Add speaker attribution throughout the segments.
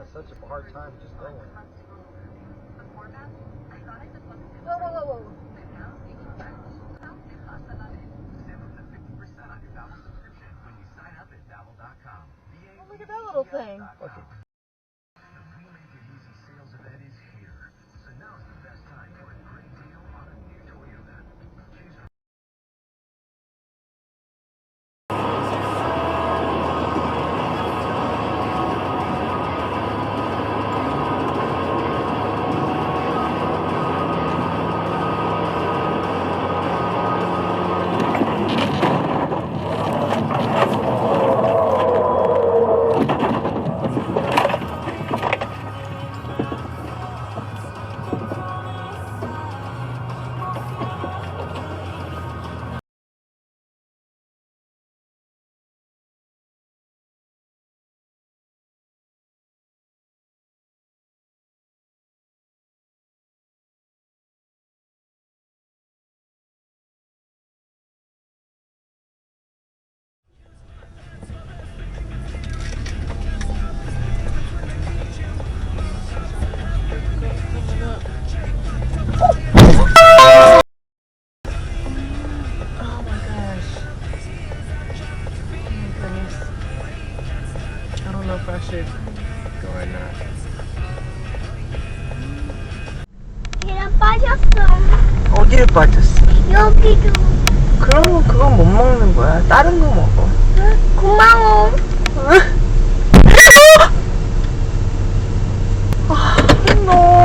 Speaker 1: has such a hard time just going.
Speaker 2: Whoa, whoa, whoa, whoa. Oh, look at that little thing.
Speaker 1: Okay. I should go or not.
Speaker 2: 계란 빠졌어.
Speaker 1: 어디를 빠졌어?
Speaker 2: 여기도.
Speaker 1: 그럼 그건 못 먹는 거야. 다른 거 먹어.
Speaker 2: 응? 고마워.
Speaker 1: 너.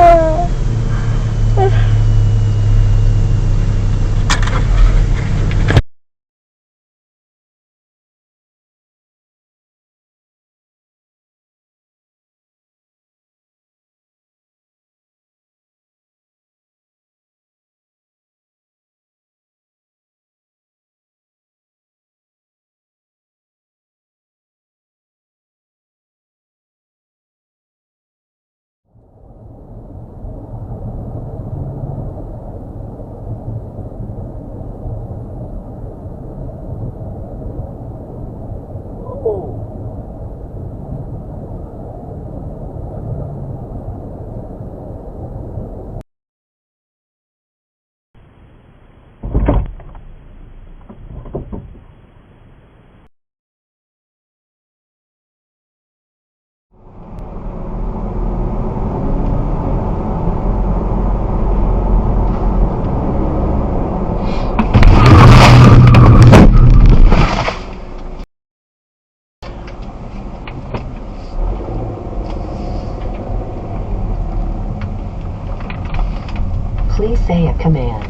Speaker 3: Please say a command.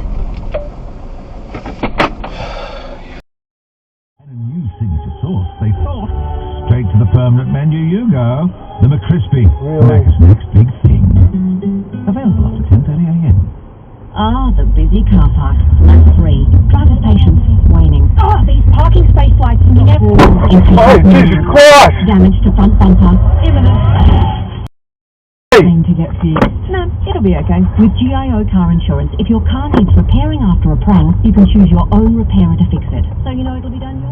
Speaker 4: And a new signature sauce, they thought. Straight to the permanent menu you go. The McCrispy.
Speaker 1: Really?
Speaker 4: Mac's next big thing. Available after 10:30 a.m.
Speaker 3: Ah, the busy car park. Lap 3. Driver's patience waning. Ah, these parking space lights stop.
Speaker 1: Oh, Jesus Christ!
Speaker 3: Damage to front bumper. Imminent. To get fixed. No, it'll be okay. With GIO car insurance, if your car needs repairing after a prank, you can choose your own repairer to fix it. So you know it'll be done your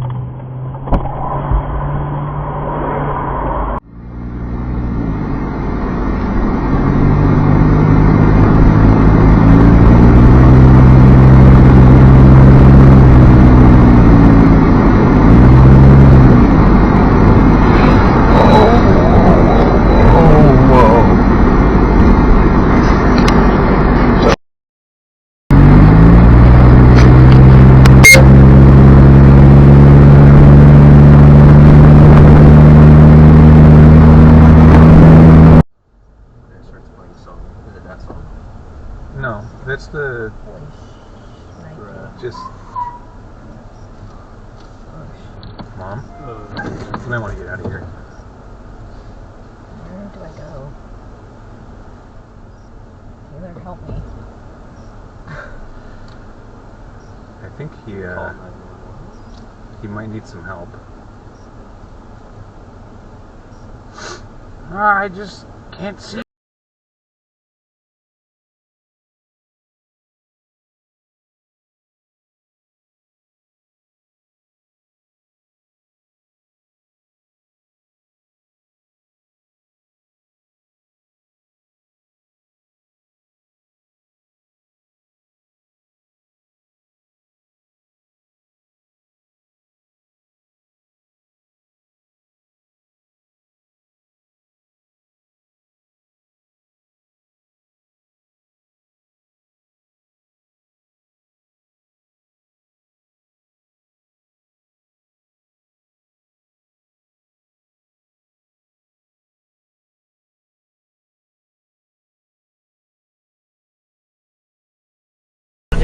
Speaker 1: No, that's the just Mom. I want to get out of here.
Speaker 2: Where do I go? Taylor, help me.
Speaker 1: I think he might need some help. I just can't see.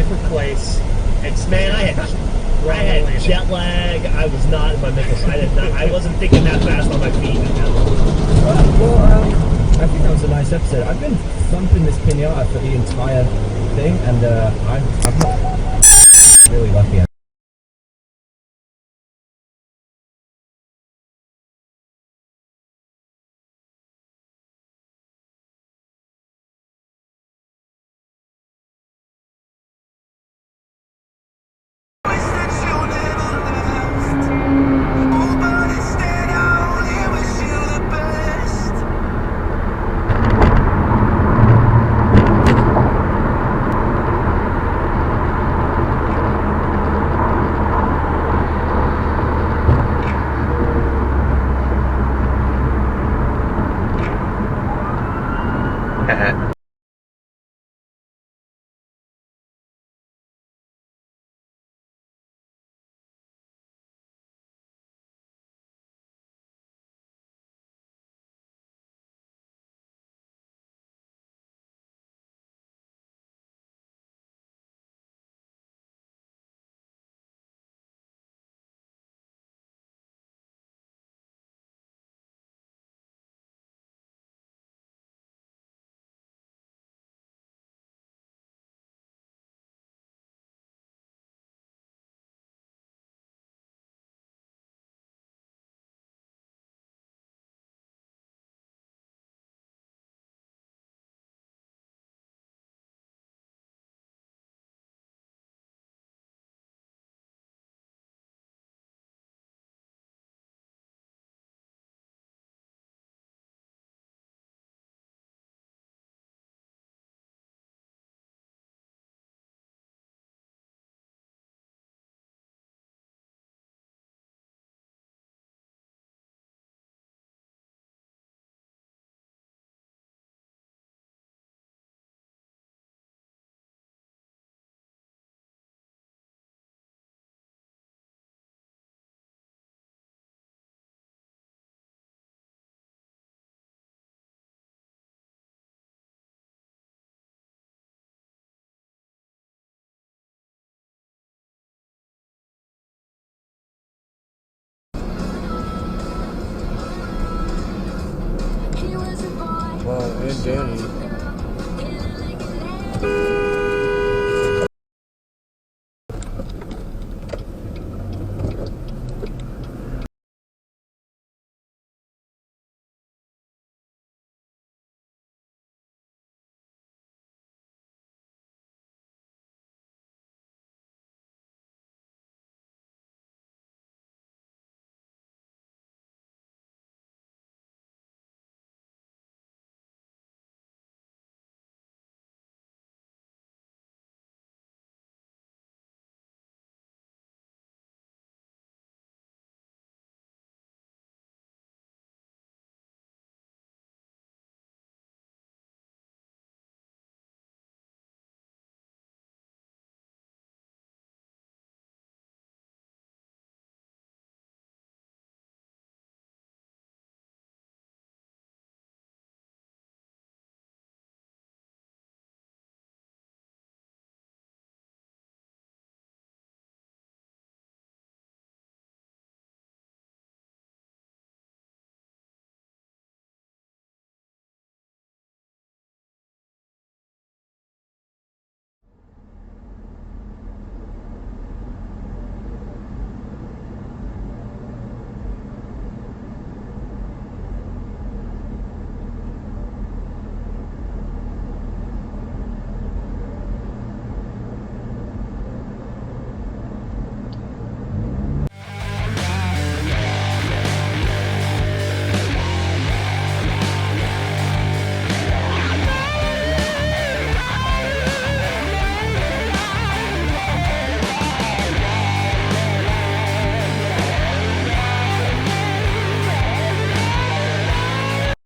Speaker 5: different place. It's man, I had jet lag. I was not in my mental side. I wasn't thinking that fast on my feet.
Speaker 6: Well, I think that was a nice episode. I've been thumping this pinata for the entire thing, and I'm really lucky.
Speaker 7: Well, and Danny.